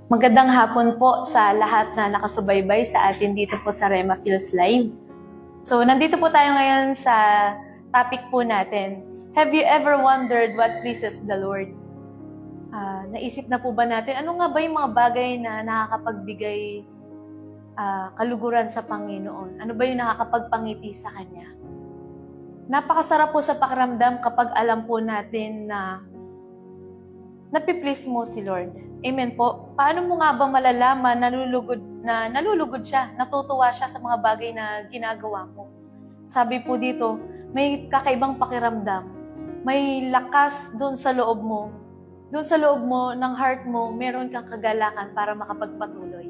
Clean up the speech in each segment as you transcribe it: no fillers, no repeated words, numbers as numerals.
Magandang hapon po sa lahat na nakasubaybay sa atin dito po sa Rema Feels Live. So, nandito po tayo ngayon sa topic po natin. Have you ever wondered what pleases the Lord? Naisip na po ba natin, ano nga ba yung mga bagay na nakakapagbigay kaluguran sa Panginoon? Ano ba yung nakakapagpangiti sa Kanya? Napakasarap po sa pakiramdam kapag alam po natin na napiplease mo si Lord. Amen po. Paano mo nga ba malalaman na nalulugod siya, natutuwa siya sa mga bagay na ginagawa mo? Sabi po dito, may kakaibang pakiramdam. May lakas doon sa loob mo. Doon sa loob mo, ng heart mo, meron kang kagalakan para makapagpatuloy.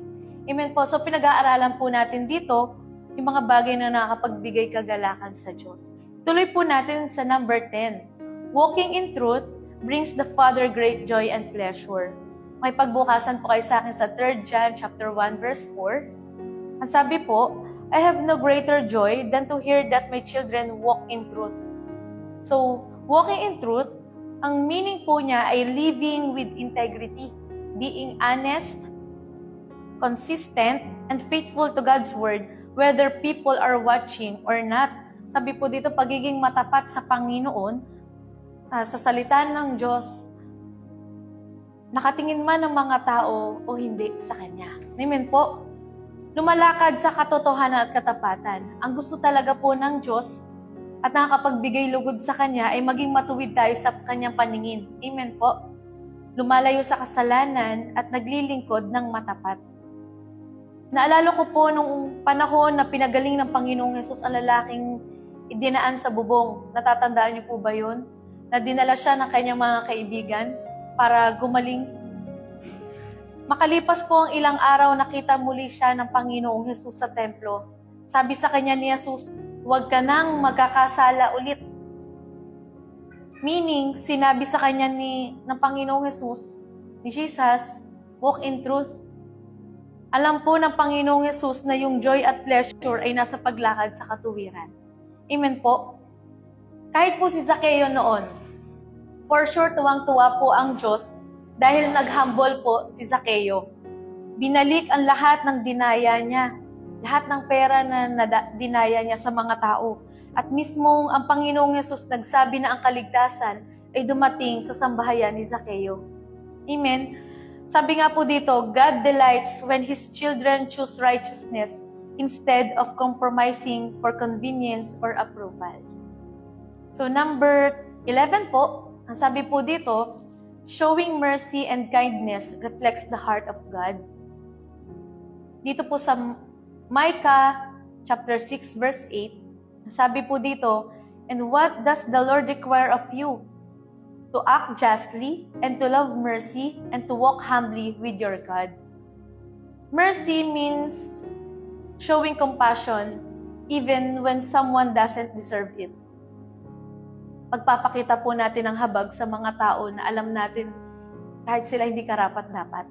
Amen po. So pinag-aaralan po natin dito yung mga bagay na nakakapagbigay kagalakan sa Diyos. Tuloy po natin sa number 10. Walking in truth brings the Father great joy and pleasure. May pagbukasan po kayo sa akin sa 3 John chapter 1 verse 4. Ang sabi po, I have no greater joy than to hear that my children walk in truth. So, walking in truth, ang meaning po niya ay living with integrity, being honest, consistent, and faithful to God's word, whether people are watching or not. Sabi po dito, pagiging matapat sa Panginoon, sa salita ng Diyos, nakatingin man ng mga tao o hindi sa Kanya. Amen po. Lumalakad sa katotohanan at katapatan. Ang gusto talaga po ng Diyos at nakakapagbigay lugod sa Kanya ay maging matuwid tayo sa Kanyang paningin. Amen po. Lumalayo sa kasalanan at naglilingkod ng matapat. Naalala ko po nung panahon na pinagaling ng Panginoong Hesus ang lalaking idinaan sa bubong. Natatandaan niyo po ba yun? Na dinala siya ng kanyang mga kaibigan para gumaling. Makalipas po ang ilang araw, nakita muli siya ng Panginoong Hesus sa templo. Sabi sa kanya ni Hesus, huwag ka nang magkakasala ulit. Meaning, sinabi sa kanya ng Panginoong Hesus, ni Jesus, walk in truth. Alam po ng Panginoong Hesus na yung joy at pleasure ay nasa paglakad sa katuwiran. Amen po. Kahit po si Zaccheo noon, for sure tuwang-tuwa po ang Diyos dahil nag-humble po si Zaccheo. Binalik ang lahat ng dinaya niya, lahat ng pera na dinaya niya sa mga tao. At mismo ang Panginoong Hesus nagsabi na ang kaligtasan ay dumating sa sambahayan ni Zaccheo. Amen. Sabi nga po dito, God delights when His children choose righteousness instead of compromising for convenience or approval. So number 11 po, ang sabi po dito, showing mercy and kindness reflects the heart of God. Dito po sa Micah chapter 6 verse 8, sabi po dito, and what does the Lord require of you? To act justly and to love mercy and to walk humbly with your God. Mercy means showing compassion even when someone doesn't deserve it. Pagpapakita po natin ng habag sa mga tao na alam natin kahit sila hindi karapat-dapat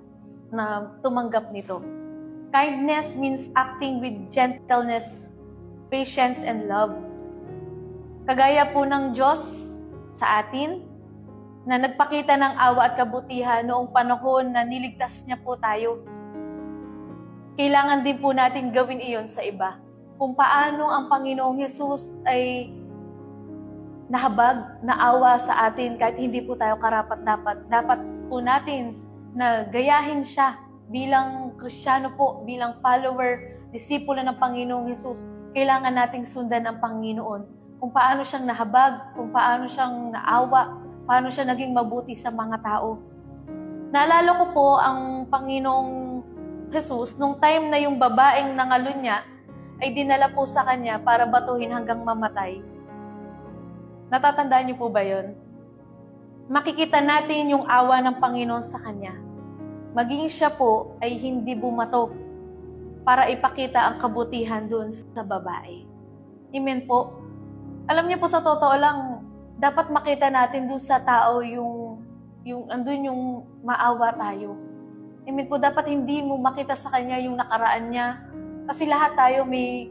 na tumanggap nito. Kindness means acting with gentleness, patience, and love. Kagaya po ng Diyos sa atin na nagpakita ng awa at kabutihan noong panahon na niligtas niya po tayo. Kailangan din po natin gawin iyon sa iba. Kung paano ang Panginoong Hesus ay nahabag, naawa sa atin kahit hindi po tayo karapat-dapat. Dapat po natin na gayahin siya bilang Kristiyano po, bilang follower, disipulo ng Panginoong Hesus. Kailangan nating sundan ang Panginoon. Kung paano siyang nahabag, kung paano siyang naawa, paano siya naging mabuti sa mga tao. Naalala ko po ang Panginoong Jesus, nung time na yung babaeng nangalun niya, ay dinala po sa kanya para batuhin hanggang mamatay. Natatandaan niyo po ba yun? Makikita natin yung awa ng Panginoon sa kanya. Maging siya po ay hindi bumato para ipakita ang kabutihan doon sa babae. Amen po. Alam niyo po sa totoo lang, dapat makita natin doon sa tao yung andun yung maawa tayo. Amen po, dapat hindi mo makita sa kanya yung nakaraan niya. Kasi lahat tayo may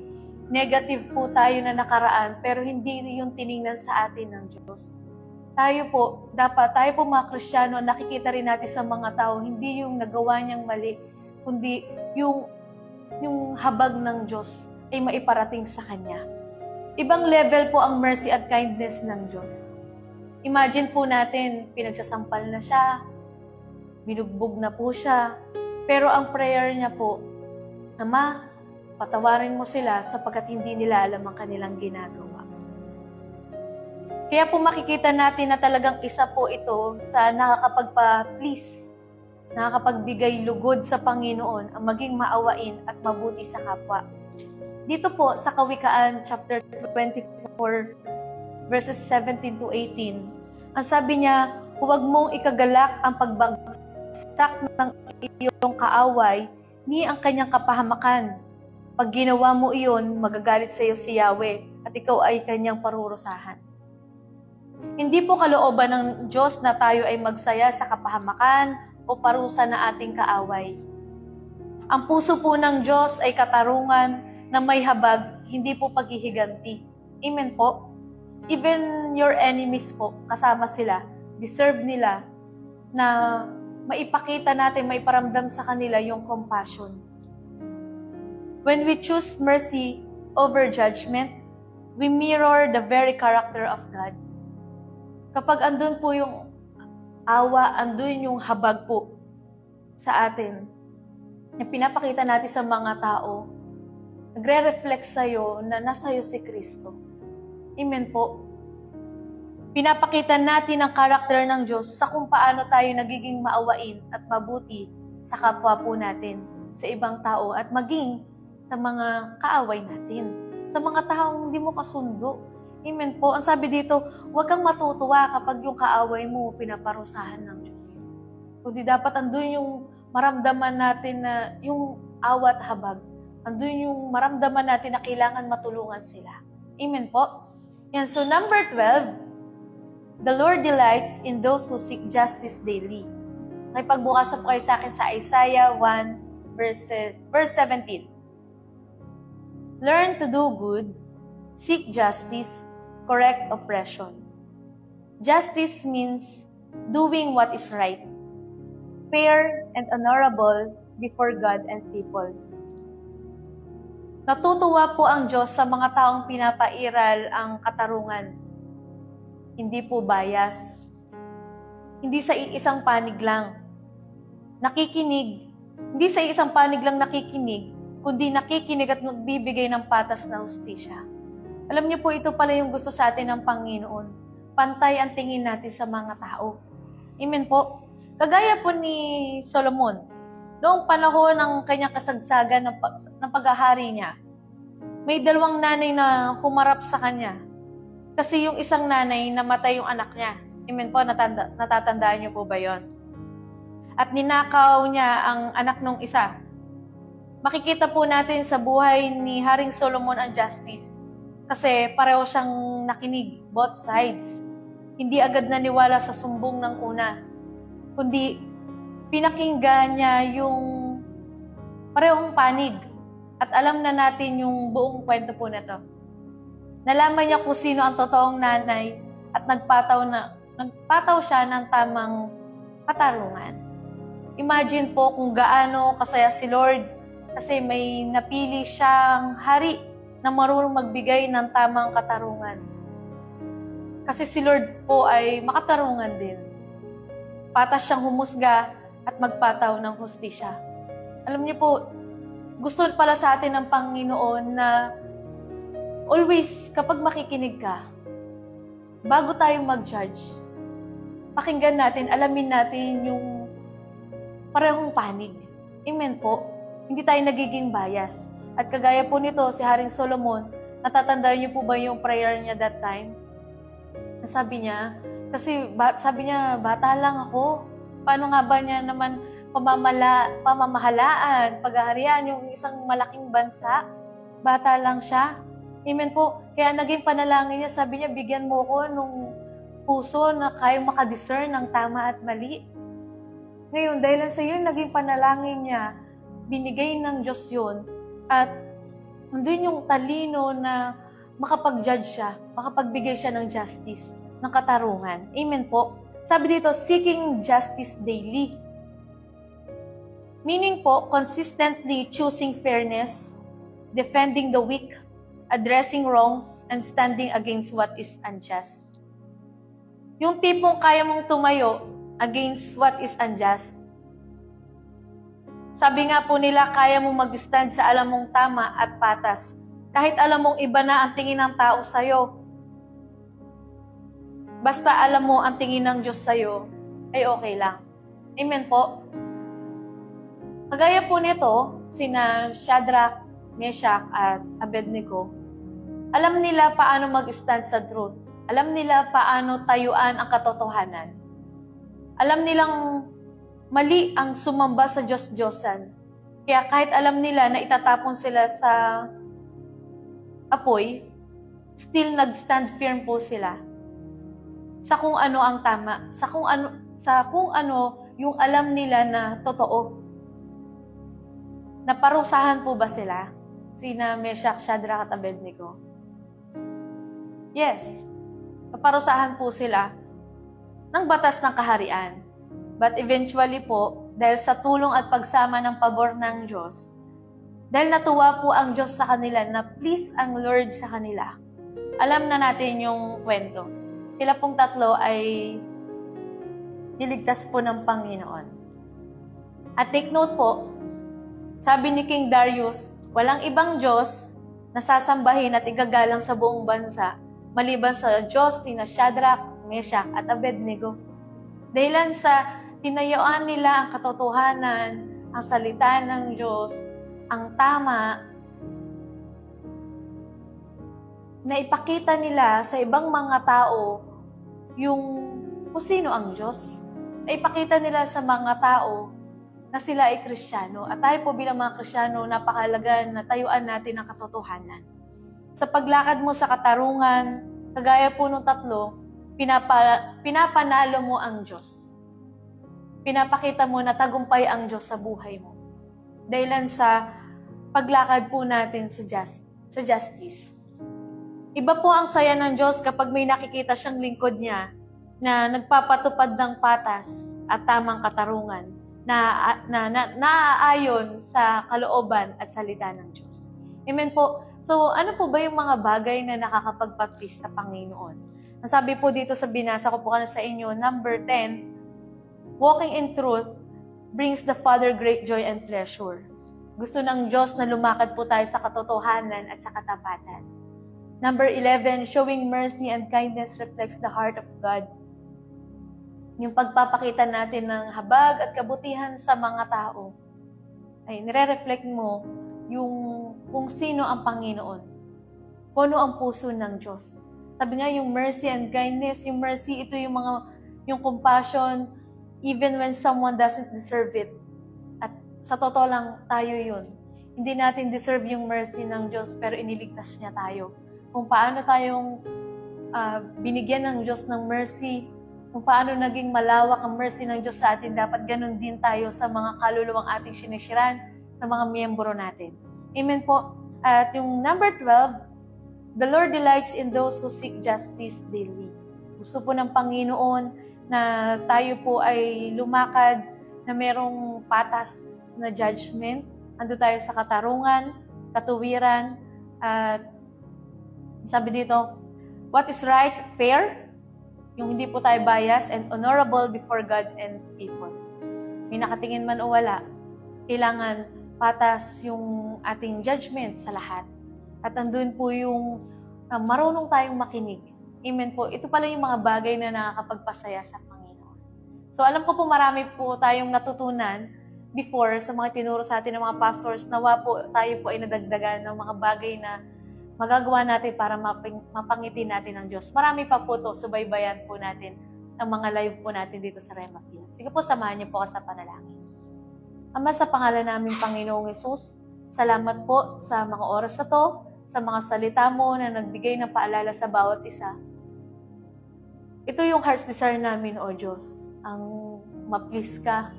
negative po tayo na nakaraan, pero hindi yung tiningnan sa atin ng Diyos. tayo po mga Kristiyano, nakikita rin natin sa mga tao, hindi yung nagawa niyang mali, kundi yung habag ng Diyos ay maiparating sa Kanya. Ibang level po ang mercy at kindness ng Diyos. Imagine po natin, pinagsasampal na siya, binugbog na po siya, pero ang prayer niya po, Ama, patawarin mo sila sapagkat hindi nila alam ang kanilang ginagawa. Kaya po makikita natin na talagang isa po ito sa nakakapagpa-please, nakakapagbigay lugod sa Panginoon ang maging maawain at mabuti sa kapwa. Dito po sa Kawikaan chapter 24 verses 17 to 18, ang sabi niya, huwag mong ikagalak ang pagbagsak ng iyong kaaway ni ang kanyang kapahamakan. Pag ginawa mo iyon, magagalit sa iyo si Yahweh at ikaw ay kanyang parurusahan. Hindi po kalooban ng Diyos na tayo ay magsaya sa kapahamakan o parusa na ating kaaway. Ang puso po ng Diyos ay katarungan na may habag, hindi po paghihiganti. Amen po? Even your enemies po, kasama sila, deserve nila na maipakita natin, maiparamdam sa kanila yung compassion. When we choose mercy over judgment, we mirror the very character of God. Kapag andun po yung awa, andun yung habag po sa atin, na pinapakita natin sa mga tao, nagre-reflect sa'yo na nasa'yo si Kristo. Amen po. Pinapakita natin ang karakter ng Diyos sa kung paano tayo nagiging maawain at mabuti sa kapwa po natin, sa ibang tao, at maging sa mga kaaway natin, sa mga taong hindi mo kasundo. Amen po. Ang sabi dito, huwag kang matutuwa kapag yung kaaway mo pinaparusahan ng Diyos. Kundi dapat andun yung maramdaman natin na yung awa at habag. Andun yung maramdaman natin na kailangan matulungan sila. Amen po? Yan. So number 12, the Lord delights in those who seek justice daily. May pagbukas po kayo sa akin sa Isaiah 1 verse 17. Learn to do good, seek justice, correct oppression. Justice means doing what is right, fair and honorable before God and people. Natutuwa po ang Diyos sa mga taong pinapairal ang katarungan. Hindi po bias. Hindi sa isang panig lang. Nakikinig. Hindi sa isang panig lang nakikinig, kundi nakikinig at magbibigay ng patas na hustisya. Alam niyo po, ito pala yung gusto sa atin ng Panginoon. Pantay ang tingin natin sa mga tao. Amen po. Kagaya po ni Solomon, noong panahon ng kanyang kasagsagan ng paghahari niya, may dalawang nanay na humarap sa kanya. Kasi yung isang nanay, namatay yung anak niya. Amen po, natatandaan niyo po ba yon? At ninakaw niya ang anak nung isa. Makikita po natin sa buhay ni Haring Solomon ang justice. Kasi pareho siyang nakinig, both sides. Hindi agad naniwala sa sumbong ng una, kundi pinakinggan niya yung parehong panig. At alam na natin yung buong kwento po na to. Nalaman niya kung sino ang totoong nanay at nagpataw siya ng tamang katarungan. Imagine po kung gaano kasaya si Lord kasi may napili siyang hari na marunong magbigay ng tamang katarungan. Kasi si Lord po ay makatarungan din. Patas siyang humusga at magpataw ng hustisya. Alam niyo po, gusto pala sa atin ng Panginoon na always kapag makikinig ka, bago tayo mag-judge, pakinggan natin, alamin natin yung parehong panig. Amen po. Hindi tayo nagiging bias. At kagaya po nito, si Haring Solomon, natatandaan niyo po ba yung prayer niya that time? Sabi niya, sabi niya, bata lang ako. Paano nga ba niya naman pamamahalaan, paghaharian yung isang malaking bansa? Bata lang siya. Amen po. Kaya naging panalangin niya, sabi niya, bigyan mo ko nung puso na kayang makadiscern ng tama at mali. Ngayon, dahil sa yun, naging panalangin niya, binigay ng Diyos yun. At nandun yung talino na makapag-judge siya, makapagbigay siya ng justice. ng katarungan. Amen po. Sabi dito, seeking justice daily. Meaning po, consistently choosing fairness, defending the weak, addressing wrongs, and standing against what is unjust. Yung tipong kaya mong tumayo against what is unjust. Sabi nga po nila, kaya mong mag-stand sa alam mong tama at patas. Kahit alam mong iba na ang tingin ng tao sa'yo. Basta alam mo ang tingin ng Diyos sa'yo, ay okay lang. Amen po. Kagaya po nito, sina Shadrach, Meshach, at Abednego, alam nila paano mag-stand sa truth. Alam nila paano tayuan ang katotohanan. Alam nilang mali ang sumamba sa Diyos-Diyosan. Kaya kahit alam nila na itatapon sila sa apoy, still nag-stand firm po sila sa kung ano ang tama, sa kung ano yung alam nila na totoo. Naparusahan po ba sila? Sina Meshach, Shadrach, at Abednego? Yes. Naparusahan po sila ng batas ng kaharian. But eventually po, dahil sa tulong at pagsama ng pabor ng Diyos, dahil natuwa po ang Diyos sa kanila na please ang Lord sa kanila, alam na natin yung kwento. Sila pong tatlo ay niligtas po ng Panginoon. At take note po, sabi ni King Darius, walang ibang Diyos na sasambahin at igagalang sa buong bansa maliban sa Diyos ni Shadrach, Meshach, at Abednego. Dahilan sa tinayuan nila ang katotohanan, ang salita ng Diyos, ang tama, na ipakita nila sa ibang mga tao yung kung sino ang Diyos. Na ipakita nila sa mga tao na sila ay Kristiyano. At tayo po bilang mga Kristiyano, napakahalaga na tayuan natin ang katotohanan. Sa paglakad mo sa katarungan, kagaya po nung tatlo, pinapanalo mo ang Diyos. Pinapakita mo na tagumpay ang Diyos sa buhay mo. Dahilan sa paglakad po natin sa justice. Iba po ang saya ng Diyos kapag may nakikita siyang lingkod niya na nagpapatupad ng patas at tamang katarungan na naaayon sa kalooban at salita ng Diyos. Amen po. So, ano po ba yung mga bagay na nakakapagpapis sa Panginoon? Nasabi po dito sa binasa ko po sa inyo, number 10, walking in truth brings the Father great joy and pleasure. Gusto ng Diyos na lumakad po tayo sa katotohanan at sa katapatan. Number 11, showing mercy and kindness reflects the heart of God. Yung pagpapakita natin ng habag at kabutihan sa mga tao ay nire-reflect mo yung kung sino ang Panginoon. Kung ano ang puso ng Diyos. Sabi nga yung mercy and kindness, yung mercy ito yung compassion even when someone doesn't deserve it. At sa totoo lang tayo yun. Hindi natin deserve yung mercy ng Diyos pero iniligtas niya tayo. Kung paano tayong binigyan ng Diyos ng mercy, kung paano naging malawak ang mercy ng Diyos sa atin, dapat ganun din tayo sa mga kaluluwang ating sinisiran, sa mga miyembro natin. Amen po. At yung number 12, the Lord delights in those who seek justice daily. Gusto po ng Panginoon na tayo po ay lumakad na merong patas na judgment. Ando tayo sa katarungan, katuwiran, at sabi dito, what is right, fair, yung hindi po tayo biased, and honorable before God and people. May nakatingin man o wala, kailangan patas yung ating judgment sa lahat. At andun po yung marunong tayong makinig. Amen po. Ito pala yung mga bagay na nakakapagpasaya sa Panginoon. So alam ko po marami po tayong natutunan before sa mga tinuro sa atin ng mga pastors. Nawa po tayo po ay nadagdagan ng mga bagay na magagawa natin para mapangiti natin ang Diyos. Marami pa po ito, subaybayan po natin ang mga live po natin dito sa Rema Fields. Sige po, samahan niyo po ako sa panalangin. Ama, sa pangalan namin Panginoong Hesus, salamat po sa mga oras na to, sa mga salita mo na nagbigay ng paalala sa bawat isa. Ito yung heart's desire namin, O Diyos, ang ma-please ka,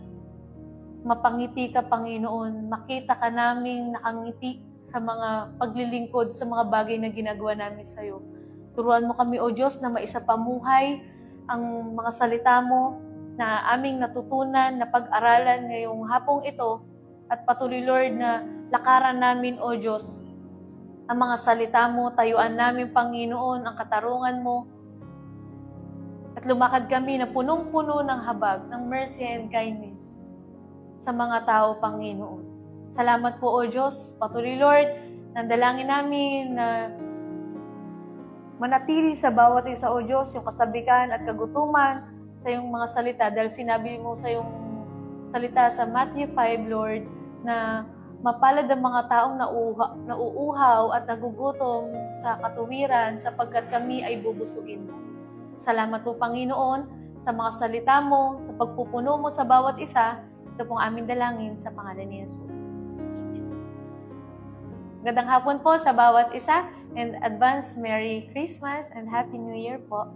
mapangiti ka, Panginoon, makita ka naming nakangiti sa mga paglilingkod, sa mga bagay na ginagawa namin sa iyo. Turuan mo kami, O Diyos, na maisapamuhay ang mga salita mo na aming natutunan, na pag-aralan ngayong hapong ito, at patuloy, Lord, na lakaran namin, O Diyos, ang mga salita mo, tayuan namin, Panginoon, ang katarungan mo, at lumakad kami na punong-puno ng habag, ng mercy and kindness sa mga tao, Panginoon. Salamat po, O Diyos. Patuloy, Lord, nandalangin namin na manatili sa bawat isa, O Diyos, yung kasabikan at kagutuman sa iyong mga salita. Dahil sinabi mo sa iyong salita sa Matthew 5, Lord, na mapalad ang mga taong nauuhaw at nagugutom sa katuwiran sapagkat kami ay bubusugin mo. Salamat po, Panginoon, sa mga salita mo, sa pagpupuno mo sa bawat isa. Ito pong aming dalangin sa pangalan ni Jesus. Magandang hapon po sa bawat isa, and advance Merry Christmas and Happy New Year po.